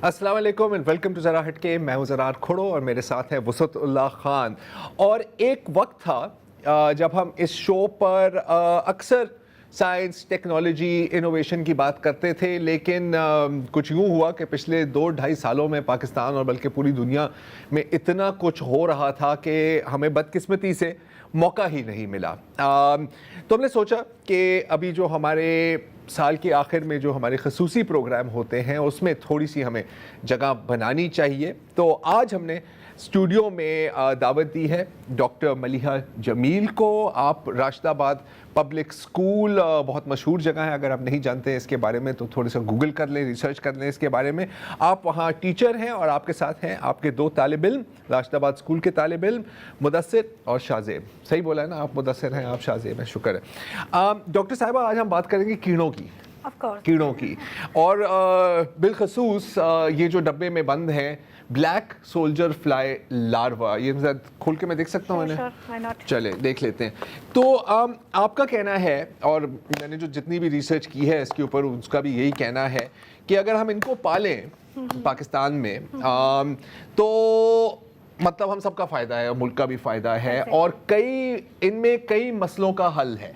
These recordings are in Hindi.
अस्सलाम वालेकुम एंड वेलकम टू ज़रा हटके। मैं हूं ज़रार खुड़ो और मेरे साथ है वसअतुल्लाह खान। और एक वक्त था जब हम इस शो पर अक्सर साइंस, टेक्नोलॉजी, इनोवेशन की बात करते थे, लेकिन कुछ यूँ हुआ कि पिछले 2-2.5 सालों में पाकिस्तान और बल्कि पूरी दुनिया में इतना कुछ हो रहा था कि हमें बदकिस्मती से मौका ही नहीं मिला। तो हमने सोचा कि अभी जो हमारे साल के आखिर में जो हमारे खसूसी प्रोग्राम होते हैं उसमें थोड़ी सी हमें जगह बनानी चाहिए। तो आज हमने स्टूडियो में दावत दी है डॉक्टर मलिहा जमील को। आप राशिदाबाद पब्लिक स्कूल, बहुत मशहूर जगह है, अगर आप नहीं जानते हैं इसके बारे में तो थोड़ा सा गूगल कर लें, रिसर्च कर लें इसके बारे में। आप वहाँ टीचर हैं और आपके साथ हैं आपके 2 तालिब इल्म, राशिदाबाद स्कूल के तालिब इल्म मुदस्सिर और शाहजेब। सही बोला है ना? आप मुदस्सिर हैं, आप शाहजेब हैं, शुक्र है। डॉक्टर साहिबा, आज हम बात करेंगे कीड़ों की, कीड़ों की, और बिलखसूस ये जो डब्बे में बंद हैं, ब्लैक सोल्जर फ्लाई लार्वा। ये खोल के मैं देख सकता हूँ? चले देख लेते हैं। तो आपका कहना है, और मैंने जो जितनी भी रिसर्च की है इसके ऊपर उसका भी यही कहना है कि अगर हम इनको पालें पाकिस्तान में तो मतलब हम सबका फ़ायदा है, मुल्क का भी फ़ायदा है, और इनमें कई मसलों का हल है।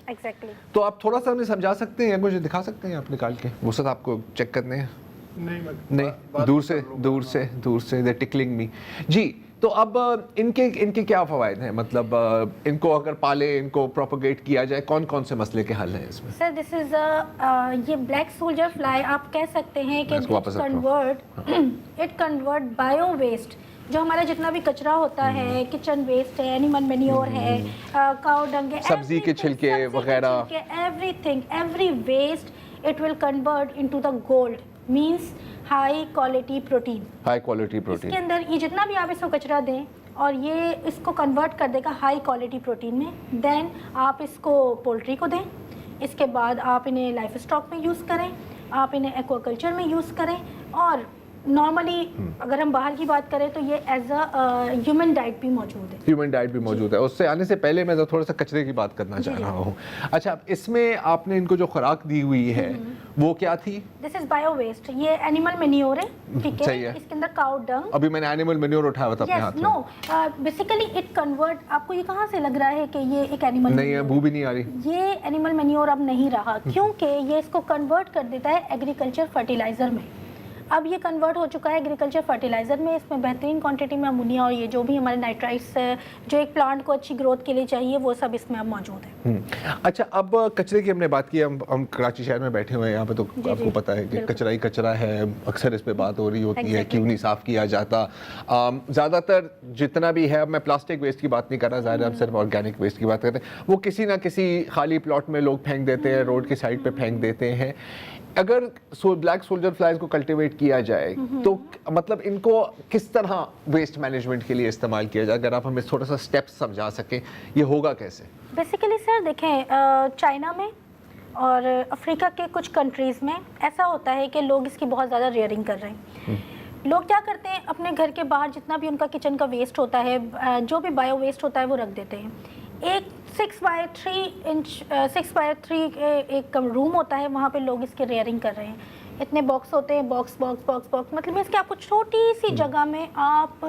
तो आप थोड़ा सा हमें समझा सकते हैं, मुझे दिखा सकते हैं आप निकाल के? वो सब आपको चेक करने हैं? नहीं, दूर से दे टिकलिंग मी जी। तो अब इनके क्या फ़वाइद हैं? मतलब इनको अगर पाले, इनको प्रोपोगेट किया जाए, कौन कौन से मसले के हल हैं इसमें? सर, दिस इज ये ब्लैक सोल्जर फ्लाई, आप कह सकते हैं कि इट कन्वर्ट बायो वेस्ट, जो हमारा जितना भी कचरा होता है, किचन वेस्ट है, एनिमल मैन्योर है, काऊ डंग है, सब्जी के छिलके वगैरह, everything, every waste it will convert into the gold, means high quality protein. इसके अंदर ये जितना भी आप इसको कचरा दें और ये इसको कन्वर्ट कर देगा हाई क्वालिटी प्रोटीन में। देन आप इसको पोल्ट्री को दें, इसके बाद आप इन्हें लाइफ स्टॉक में यूज़ करें, आप इन्हें एक्वाकल्चर में यूज़ करें, और नॉर्मली अगर हम बाहर की बात करें तो ये एज अ ह्यूमन डाइट भी मौजूद है। उससे आने से पहले मैं थोड़ा सा कचरे की बात करना चाह रहा हूँ। अच्छा, इसमें आपने इनको जो खुराक दी हुई है वो क्या थी? दिस इज बायो वेस्ट, ये एनिमल मैन्योर है, ठीक है? इसके अंदर काऊ डंग। अभी मैंने एनिमल मैन्योर उठाया हुआ था अपने हाथ में। नो, बेसिकली इट कन्वर्ट, आपको ये कहाँ से लग रहा है कि ये एक एनिमल नहीं है? बू भी नहीं आ रही। ये एनिमल मैन्योर अब नहीं रहा, क्योंकि ये इसको कन्वर्ट कर देता है एग्रीकल्चर फर्टिलाइजर में। अब ये कन्वर्ट हो चुका है एग्रीकल्चर फर्टिलाइज़र में। इसमें बेहतरीन क्वांटिटी में अमोनिया और ये जो भी हमारे नाइट्राइट्स जो एक प्लांट को अच्छी ग्रोथ के लिए चाहिए, वो सब इसमें अब मौजूद है। अच्छा, अब कचरे की हमने बात की। हम कराची शहर में बैठे हुए हैं, यहाँ पे तो आपको पता है कि कचरा ही कचरा है, अक्सर इस पे बात हो रही होती है, क्यों नहीं साफ़ किया जाता। ज़्यादातर जितना भी है, अब मैं प्लास्टिक वेस्ट की बात नहीं कर रहा, ज़्यादा हम सिर्फ ऑर्गेनिक वेस्ट की बात करते हैं, वो किसी ना किसी खाली प्लॉट में लोग फेंक देते हैं, रोड की साइड पर फेंक देते हैं। अगर ब्लैक सोल्जर फ्लाइज को कल्टीवेट किया जाए तो मतलब इनको किस तरह वेस्ट मैनेजमेंट के लिए इस्तेमाल किया जाए? अगर आप हमें थोड़ा सा स्टेप्स समझा सकें, ये होगा कैसे? बेसिकली सर देखें, चाइना में और अफ्रीका के कुछ कंट्रीज़ में ऐसा होता है कि लोग इसकी बहुत ज़्यादा रेयरिंग कर रहे हैं। लोग क्या करते हैं, अपने घर के बाहर जितना भी उनका किचन का वेस्ट होता है, जो भी बायो वेस्ट होता है, वो रख देते हैं। एक 6 बाय 3 एक रूम होता है, वहाँ पे लोग इसके रेयरिंग कर रहे हैं। इतने बॉक्स होते हैं, बॉक्स, मतलब इसके आपको छोटी सी जगह में आप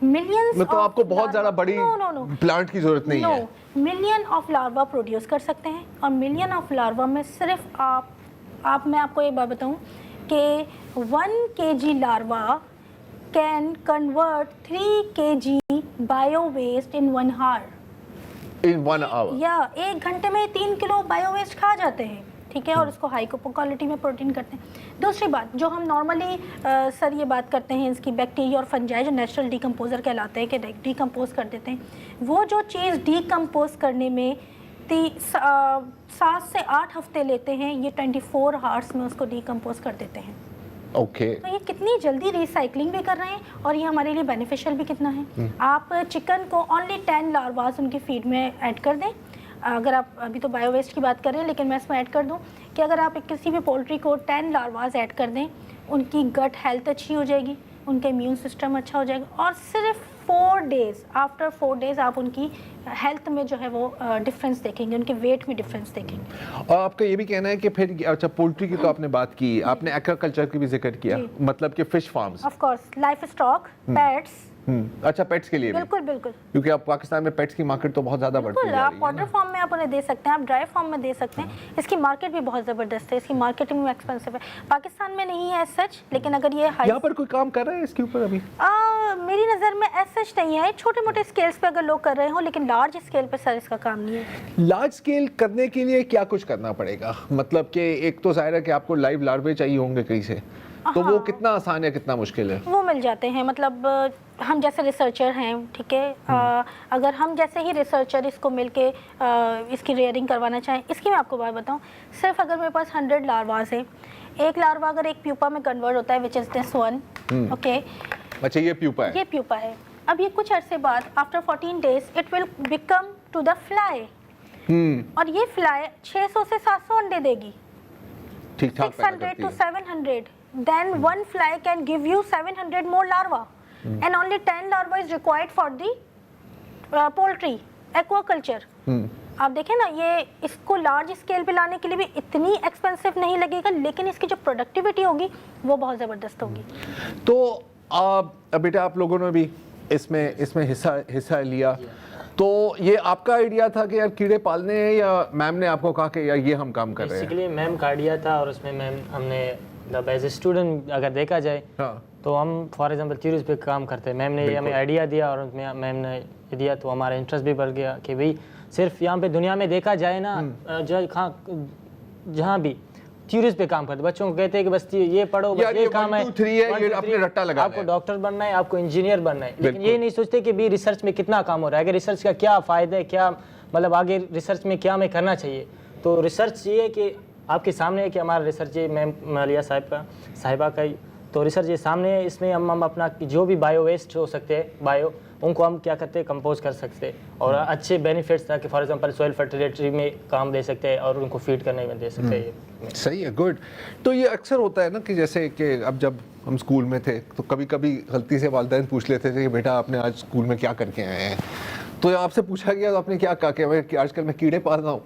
मिलियंस, मतलब आपको बहुत ज़्यादा बड़ी प्लांट की जरूरत नहीं है, मिलियन ऑफ लार्वा प्रोड्यूस कर सकते हैं। और मिलियन ऑफ लार्वा में सिर्फ मैं आपको एक बात बताऊँ कि 1 kg larva can convert 3 kg bio waste in 1 hour। In 1 hour? या 1 घंटे में 3 किलो बायो वेस्ट खा जाते हैं, ठीक है? और इसको हाई क्वालिटी में प्रोटीन करते हैं। दूसरी बात, जो हम नॉर्मली सर ये बात करते हैं इसकी, बैक्टीरिया और फंजाई जो नेचुरल डिकम्पोजर कहलाते हैं, कि डिकम्पोज कर देते हैं, वो जो चीज़ डिकम्पोज करने में 7 से 8 हफ्ते लेते हैं, ये 24 आवर्स में उसको डिकम्पोज कर देते हैं। तो ये कितनी जल्दी रिसाइकलिंग भी कर रहे हैं और ये हमारे लिए बेनिफिशियल भी कितना है। आप चिकन को ओनली 10 लार्वास उनकी फीड में ऐड कर दें। अगर आप अभी तो बायो वेस्ट की बात कर रहे हैं, लेकिन मैं इसमें ऐड कर दूं कि अगर आप किसी भी पोल्ट्री को 10 लार्वास ऐड कर दें, उनकी गट हेल्थ अच्छी हो जाएगी, उनका इम्यून सिस्टम अच्छा हो जाएगा, और सिर्फ 4 डेज, आफ्टर 4 डेज आप उनकी हेल्थ में जो है वो डिफरेंस देखेंगे, उनके वेट में डिफरेंस देखेंगे। और आपका ये भी कहना है कि फिर अच्छा, पोल्ट्री की तो आपने बात की, आपने एक्वाकल्चर की भी जिक्र किया, मतलब कि fish farms, of course life stock, pets. अच्छा, पेट्स के लिए बिल्कुल बिल्कुल, क्योंकि अब पाकिस्तान में पेट्स की मार्केट तो बहुत ज़्यादा बढ़ती जा रही है। आप पाउडर फॉर्म में आप उन्हें दे सकते हैं, आप ड्राई फॉर्म में दे सकते हैं। इसकी मार्केट भी बहुत ज़बरदस्त है, इसकी मार्केटिंग में एक्सपेंसिव है, पाकिस्तान में नहीं है सच, लेकिन अगर ये यहाँ पर कोई काम कर रहा है इसके ऊपर अभी? मेरी नज़र में सच नहीं है, छोटे मोटे स्केल्स पे अगर लोग कर रहे हो, लेकिन लार्ज स्केल पे सर इसका काम नहीं है। लार्ज स्केल करने के लिए क्या कुछ करना पड़ेगा? मतलब कि एक तो जाहिर है कि आपको लाइव लार्वे चाहिए होंगे कहीं से, तो वो कितना आसान है, कितना मुश्किल है? वो मिल जाते हैं, मतलब हम जैसे रिसर्चर हैं, ठीक है, अगर हम जैसे ही रिसर्चर इसको मिलके इसकी रेयरिंग करवाना चाहें, इसकी मैं आपको बात बताऊं, सिर्फ अगर मेरे पास 100 लार्वास है, एक लार्वा अगर एक प्यूपा में कन्वर्ट होता है, which is this one, okay. अच्छा, ये प्यूपा है? ये प्यूपा है। अब ये कुछ अरसे बाद after 14 days it will become to the fly, और ये फ्लाई 600 से 700 अंडे देगी, ठीक ठाक, 600 to 700, then one fly can give you 700 more larva, and only 10 larva is required for the poultry aquaculture. आप देखें ना, ये इसको लार्ज स्केल पे लाने के लिए भी इतनी एक्सपेंसिव नहीं लगेगा, लेकिन इसकी जो प्रोडक्टिविटी होगी वो बहुत ज़बरदस्त होगी। तो बेटा आप लोगों ने भी इसमें हिस्सा लिया, तो ये आपका आइडिया था कि यार कीड़े पालने हैं, या मैम ने आपको कहा कि यार ये हम काम कर रहे हैं? बेसिकली मैम का आइडिया था, और उसमें मैम हमने एज ए स्टूडेंट अगर देखा जाए, हाँ, तो हम फॉर एग्जांपल थ्योरीज पे काम करते हैं। मैम ने ये हमें आइडिया दिया, और उसमें मैम ने दिया तो हमारा इंटरेस्ट भी बढ़ गया कि भाई सिर्फ यहाँ पे दुनिया में देखा जाए ना, जहाँ भी थ्योरीज पे काम करते, बच्चों को कहते हैं कि बस ये पढ़ो, बस ये काम है, 1 2 3 है, ये अपने रट्टा लगाना है, आपको डॉक्टर बनना है, आपको इंजीनियर बनना है, लेकिन ये नहीं सोचते कि भी रिसर्च में कितना काम हो रहा है, आगे रिसर्च का क्या फ़ायदा है, क्या मतलब आगे रिसर्च में क्या हमें करना चाहिए। तो रिसर्च ये है कि आपके सामने है कि हमारा रिसर्च ये मैम मालिया साहिबा का, तो रिसर्च ये सामने है, इसमें हम अपना जो भी बायो वेस्ट हो सकते हैं, उनको हम क्या करते हैं, कंपोज कर सकते हैं, और अच्छे बेनिफिट्स ताकि फॉर एग्जांपल सॉइल फर्टिलिटी में काम दे सकते हैं, और उनको फीड करने में दे सकते हैं। सही है, गुड। तो ये अक्सर होता है ना कि जैसे कि अब जब हम स्कूल में थे तो कभी कभी गलती से वालिदैन पूछ लेते थे कि बेटा आपने आज स्कूल में क्या करके आए हैं, तो आपसे पूछा गया तो आपने क्या कहा कि आजकल मैं कीड़े पाल रहा हूँ।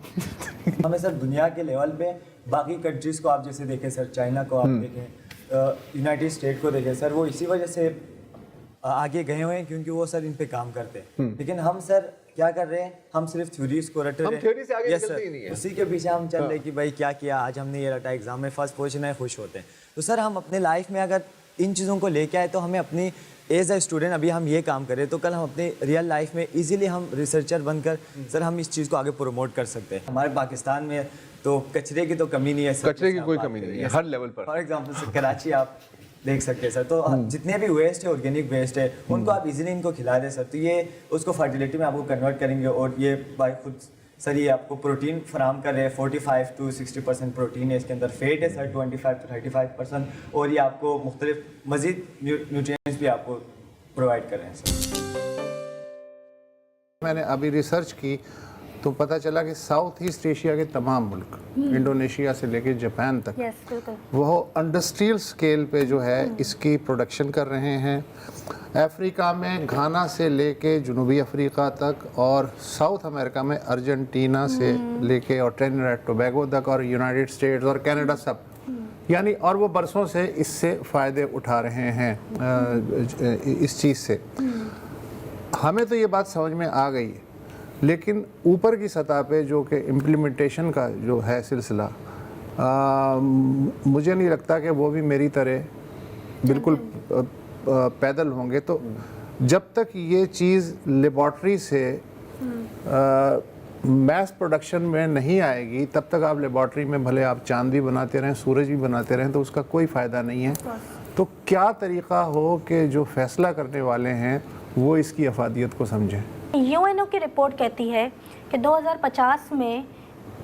हमें सर दुनिया के लेवल पे बाकी कंट्रीज़ को आप जैसे देखें सर, चाइना को आप देखें, यूनाइटेड स्टेट को देखें सर, वो इसी वजह से आगे गए हुए हैं क्योंकि वो सर इन पे काम करते हैं। लेकिन हम सर क्या कर रहे हैं, हम सिर्फ थ्योरीज को रट रहे हैं, थ्योरी से आगे निकलते ही नहीं है। उसी के पीछे हम चल रहे कि भाई क्या किया, आज हमने ये रटा, एग्जाम में फर्स्ट पोजीशन है, खुश होते हैं। तो सर हम अपने लाइफ में अगर इन चीज़ों को लेके आए, तो हमें अपनी एज अ स्टूडेंट अभी हम ये काम करें, तो कल हम अपने रियल लाइफ में इजीली हम रिसर्चर बनकर सर हम इस चीज़ को आगे प्रमोट कर सकते हैं। हमारे पाकिस्तान में तो कचरे की तो कमी नहीं है सर, कचरे की कोई कमी नहीं है हर लेवल पर। फॉर एग्जाम्पल सर कराची आप देख सकते हैं सर, तो जितने भी वेस्ट है, ऑर्गेनिक वेस्ट है, उनको आप इजीली इनको खिला दें सर, तो ये उसको फर्टिलिटी में आपको कन्वर्ट करेंगे, और ये बाय खुद सर ये आपको प्रोटीन फराम कर रहे हैं। 45 to 60% प्रोटीन है इसके अंदर, फेट है सर 25 to 35%, और ये आपको मुख्तलिफ मज़ीद न्यूट्रिएंट्स भी आपको प्रोवाइड कर रहे हैं सर। मैंने अभी रिसर्च की तो पता चला कि साउथ ईस्ट एशिया के तमाम मुल्क, इंडोनेशिया से लेके जापान तक, वो इंडस्ट्रियल स्केल पे जो है इसकी प्रोडक्शन कर रहे हैं। अफ्रीका में घाना से लेके जनूबी अफ्रीका तक, और साउथ अमेरिका में अर्जेंटीना से लेके और ट्रिनिडाद टोबैगो तक, और यूनाइटेड स्टेट्स और कनाडा सब, यानी और वो बरसों से इससे फ़ायदे उठा रहे हैं इस चीज़ से। हमें तो ये बात समझ में आ गई है, लेकिन ऊपर की सतह पे जो कि इम्प्लीमेंटेशन का जो है सिलसिला, मुझे नहीं लगता कि वो भी मेरी तरह बिल्कुल पैदल होंगे। तो जब तक ये चीज़ लेबॉर्ट्री से मैस प्रोडक्शन में नहीं आएगी, तब तक आप लेबॉर्ट्री में भले आप चांद भी बनाते रहें, सूरज भी बनाते रहें, तो उसका कोई फ़ायदा नहीं है। तो क्या तरीक़ा हो कि जो फ़ैसला करने वाले हैं वो इसकी अफादियत को समझें। यूएनओ की रिपोर्ट कहती है कि 2050 में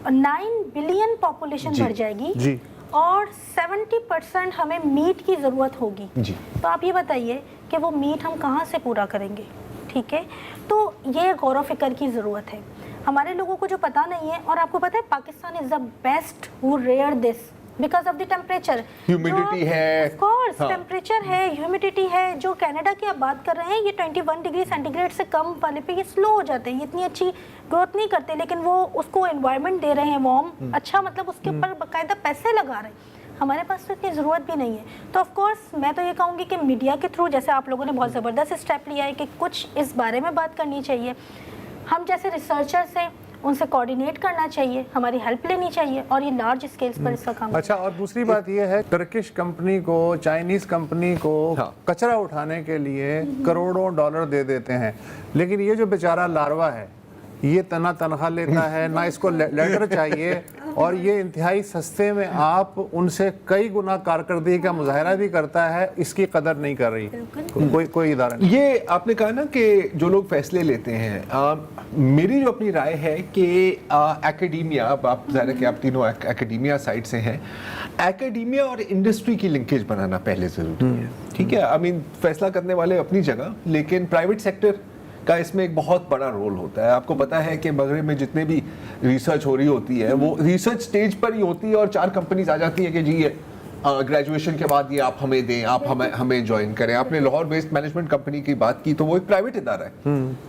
9 बिलियन पॉपुलेशन बढ़ जाएगी जी, और 70% हमें मीट की ज़रूरत होगी जी। तो आप ये बताइए कि वो मीट हम कहाँ से पूरा करेंगे, ठीक है। तो ये गौर व फिक्र की ज़रूरत है हमारे लोगों को, जो पता नहीं है। और आपको पता है Pakistan is the best who rear this because of the temperature, humidity है, ऑफ कोर्स टेम्परेचर है, ह्यूमिडिटी है। जो कनाडा की आप बात कर रहे हैं, ये 21 डिग्री सेंटीग्रेड से कम वाले पे ये स्लो हो जाते हैं, ये इतनी अच्छी ग्रोथ नहीं करते, लेकिन वो उसको एनवायरनमेंट दे रहे हैं वार्म, अच्छा मतलब उसके ऊपर बाकायदा पैसे लगा रहे हैं। हमारे पास तो इतनी ज़रूरत भी नहीं है। तो ऑफ कोर्स मैं तो ये कहूँगी कि मीडिया के थ्रू, जैसे आप लोगों ने बहुत ज़बरदस्त स्टेप लिया है कि कुछ इस बारे में बात करनी चाहिए, हम जैसे रिसर्चर्स हैं उनसे कोऑर्डिनेट करना चाहिए, हमारी हेल्प लेनी चाहिए, और ये लार्ज स्केल्स पर इसका काम। अच्छा, और दूसरी बात ये है, टर्किश कंपनी को, चाइनीज कंपनी को कचरा उठाने के लिए करोड़ों डॉलर दे देते हैं, लेकिन ये जो बेचारा लार्वा है ये तनख्वाह लेता है ना, इसको लेटर चाहिए, और ये इंतहाई सस्ते में आप उनसे कई गुना कारकर्दगी का मुजाहरा भी करता है, इसकी कदर नहीं कर रही कोई इदारा नहीं। ये आपने कहा ना कि जो लोग फैसले लेते हैं, मेरी जो अपनी राय है कि एकेडमिया, आप ज़ाहिर है कि आप तीनों एकेडमिया साइड से हैं, एकेडमिया और इंडस्ट्री की लिंकेज बनाना पहले ज़रूरी है, ठीक है। आई मीन फैसला करने वाले अपनी जगह, लेकिन प्राइवेट सेक्टर का इसमें एक बहुत बड़ा रोल होता है। आपको पता है कि मगरब में जितने भी रिसर्च हो रही होती है वो रिसर्च स्टेज पर ही होती है, और 4 कंपनीज आ जाती हैं कि जी ये ग्रेजुएशन के बाद ये आप हमें दें, आप हमें ज्वाइन करें। आपने लाहौर बेस्ड मैनेजमेंट कंपनी की बात की, तो वो एक प्राइवेट इदारा है,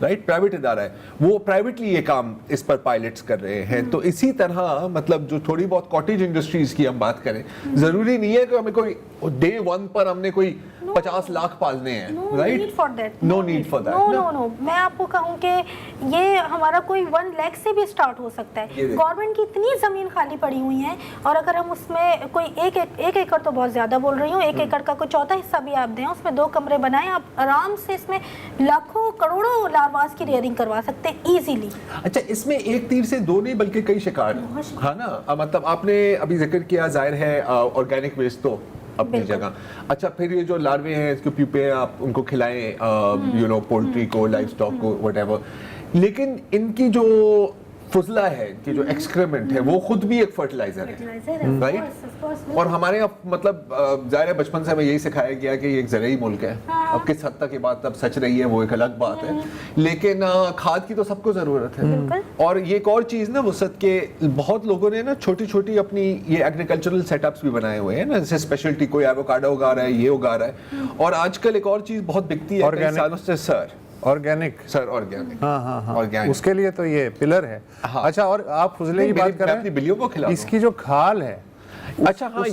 राइट, प्राइवेट इदारा है, वो प्राइवेटली ये काम इस पर पायलट्स कर रहे हैं। तो इसी तरह मतलब जो थोड़ी बहुत कॉटेज इंडस्ट्रीज की हम बात करें, जरूरी नहीं है कि हमें कोई डे 1 पर हमने कोई 50 लाख पालने हैं, right, no need for that. No, मैं आपको कहूँ कि ये हमारा कोई 1 लाख से भी स्टार्ट हो सकता है। गवर्नमेंट की इतनी जमीन खाली पड़ी हुई है, और अगर हम उसमें कोई एक एकड़ तो बहुत ज्यादा बोल रही हूँ, 1 एकड़ का कोई चौथा हिस्सा भी आप दें, उसमें 2 कमरे बनाएं, आप आराम से इसमें लाखों करोड़ों लार्वास की रेयरिंग करवा सकते हैं इजीली। अच्छा, इसमें एक तीर से 2 नहीं बल्कि कई शिकार है, हाँ ना। मतलब आपने अभी जिक्र किया, जाहिर है ऑर्गेनिक वेस्ट तो अपनी जगह। अच्छा, फिर ये जो लार्वे हैं, इसके प्यूपे आप उनको खिलाएं, यू नो, पोल्ट्री को, लाइव स्टॉक को, व्हाटएवर, लेकिन इनकी जो फुजला है कि जो एक्सक्रीमेंट है वो खुद भी एक फर्टिलाइजर है, राइट। और हमारे यहाँ मतलब जाहिर है बचपन से हमें यही सिखाया गया कि ये एक ज़रूरी मुल्क है। अब किस हद तक ये बात अब सच रही है वो एक अलग बात है, लेकिन खाद की तो सबको ज़रूरत है। और ये एक और चीज़ ना वसत के, बहुत लोगों ने ना छोटी छोटी अपनी ये एग्रीकल्चरल सेटअप्स भी बनाए हुए हैं ना, जैसे स्पेशलिटी, कोई एवोकाडो उगा रहा है, ये उगा रहा है। और आजकल एक और चीज़ बहुत बिकती है कई सालों से, सर ऑर्गेनिक, ऑर्गेनिक, हाँ, ऑर्गेनिक, उसके लिए तो ये पिलर है। हाँ। अच्छा, और आप फुजले की बात कर रहे हैं, अपनी बिल्लियों को खिला, इसकी जो खाल है, अच्छा हाँ,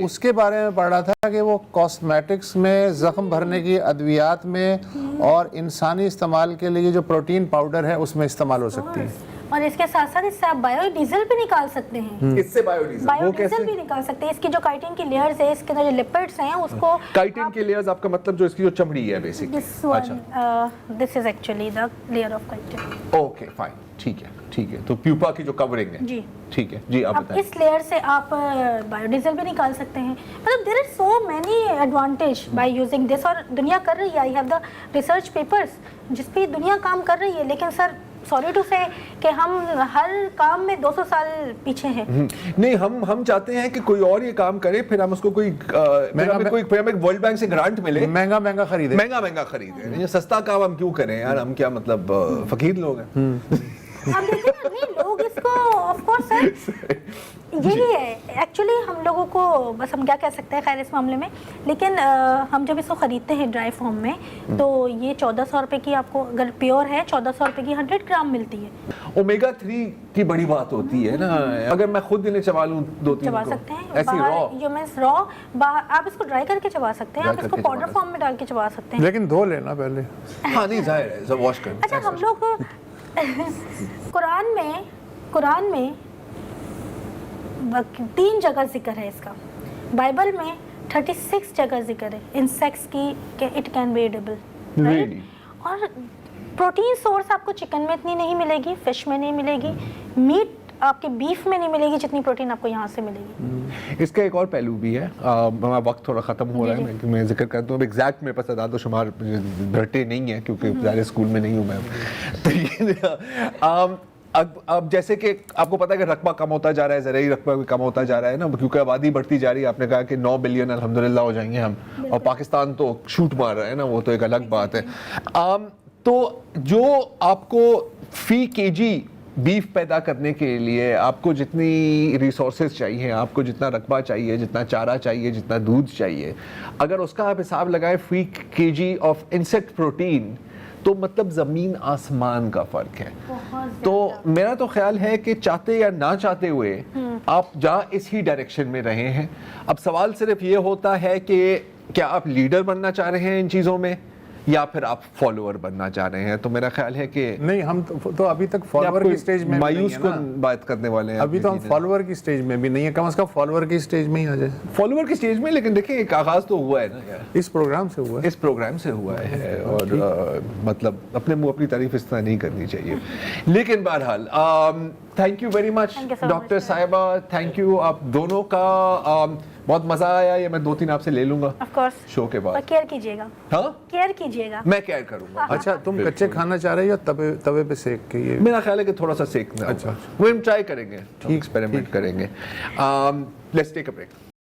उसके बारे में पढ़ा था कि वो कॉस्मेटिक्स में, जख्म भरने की अद्वियात में, और इंसानी इस्तेमाल के लिए जो प्रोटीन पाउडर है उसमें इस्तेमाल हो सकती है। और इसके साथ साथ इससे आप बायोडीजल भी निकाल सकते हैं। इससे बायोडीजल भी निकाल सकते हैं। इसकी जो काइटिन की लेयर्स है, इसके अंदर जो लिपिड्स हैं, उसको काइटिन की लेयर्स, आपका मतलब जो इसकी जो चमड़ी है basically, this is actually the layer of chitin. Okay fine, ठीक है। तो प्यूपा की जो कवरिंग है, जी ठीक है जी, आप अब बताएं। इस लेयर से आप बायोडीजल भी निकाल सकते हैं। मतलब there are so many advantage by using this, और दुनिया कर रही है। I have the research papers जिस पे दुनिया काम कर रही है, लेकिन सर सॉरी टू से कि हम हर काम में 200 साल पीछे हैं। नहीं, हम चाहते हैं कि कोई और ये काम करे, फिर हम उसको कोई वर्ल्ड बैंक से ग्रांट मिले, महंगा खरीदे। ये सस्ता काम हम क्यों करें यार, हम क्या मतलब फकीर लोग हैं। अब देखिए ना, नहीं लोग इसको ऑफ कोर्स सर यही है एक्चुअली, हम लोगों को बस हम क्या कह सकते हैं खैर इस मामले में, लेकिन हम जब इसको ख़रीदते हैं ड्राई फॉर्म में, तो ये 1400 रुपये की आपको, अगर प्योर है 1400 रुपये की 100 ग्राम मिलती है। ओमेगा 3 की बड़ी बात होती है ना, अगर मैं खुद इन्हें चबा लूँ 2-3 चबा सकते हैं, आप इसको ड्राई करके चबा सकते हैं, आप इसको पाउडर फॉर्म में डाल के चबा सकते हैं, लेकिन धो लेना पहले। हाँ नहीं, जाहिर है सब वॉश करना। अच्छा, हम लोग कुरान में 3 जगह जिक्र है इसका, बाइबल में 36 जगह जिक्र है इंसेक्ट्स की कि it can be edible, right. और प्रोटीन सोर्स आपको चिकन में इतनी नहीं मिलेगी, फिश में नहीं मिलेगी, मीट आपके बीफ में नहीं मिलेगी जितनी प्रोटीन आपको यहाँ से मिलेगी। इसका एक और पहलू भी है, हमारा वक्त थोड़ा ख़त्म हो रहा है, मैं जिक्र करता हूँ एग्जैक्ट मेरे पास आदाद शुमार भरटे नहीं है क्योंकि ज़्यादा स्कूल में नहीं हूँ मैं। तो अब जैसे कि आपको पता है कि रकबा कम होता जा रहा है, ज़रूरी रकबा भी कम होता जा रहा है ना, क्योंकि आबादी बढ़ती जा रही है। आपने कहा कि 9 बिलियन अल्हम्दुलिल्लाह हो जाएंगे हम, और पाकिस्तान तो शूट मार रहा है ना, वो तो एक अलग बात है। तो जो आपको फी केजी बीफ पैदा करने के लिए आपको जितनी रिसोर्सेज चाहिए, आपको जितना रकबा चाहिए, जितना चारा चाहिए, जितना दूध चाहिए, अगर उसका आप हिसाब लगाएं फी केजी ऑफ इंसेक्ट प्रोटीन, तो मतलब ज़मीन आसमान का फ़र्क है। तो मेरा तो ख्याल है कि चाहते या ना चाहते हुए आप जा इसी डायरेक्शन में रहे हैं। अब सवाल सिर्फ ये होता है कि क्या आप लीडर बनना चाह रहे हैं इन चीज़ों में, या फिर आप फॉलोअर बनना चाह रहे हैं। तो मेरा ख्याल है कि नहीं, हम तो अभी तक फॉलोअर की स्टेज में मायूस को बात करने वाले हैं। अभी तो हम फॉलोअर की स्टेज में भी नहीं है, कम से कम फॉलोअर की स्टेज में ही आ जाए। फॉलोअर की स्टेज में, लेकिन देखिए एक आगाज तो हुआ है ना यार, इस प्रोग्राम से हुआ है, इस प्रोग्राम से हुआ है। और मतलब अपने मुंह अपनी तारीफ इस तरह नहीं करनी चाहिए। लेकिन बहरहाल thank you very much doctor साहिबा, थैंक यू आप दोनों का। बहुत मजा आया। ये मैं 2-3 आपसे ले लूंगा ऑफ कोर्स शो के बाद। केयर कीजिएगा। हाँ, केयर कीजिएगा। मैं केयर करूंगा। अच्छा, तुम कच्चे खाना चाह रहे हो या तवे पे सेक के? ये मेरा ख्याल है कि थोड़ा सा सेकना। अच्छा, वो हम ट्राई करेंगे, एक्सपेरिमेंट करेंगे। Let's take a break.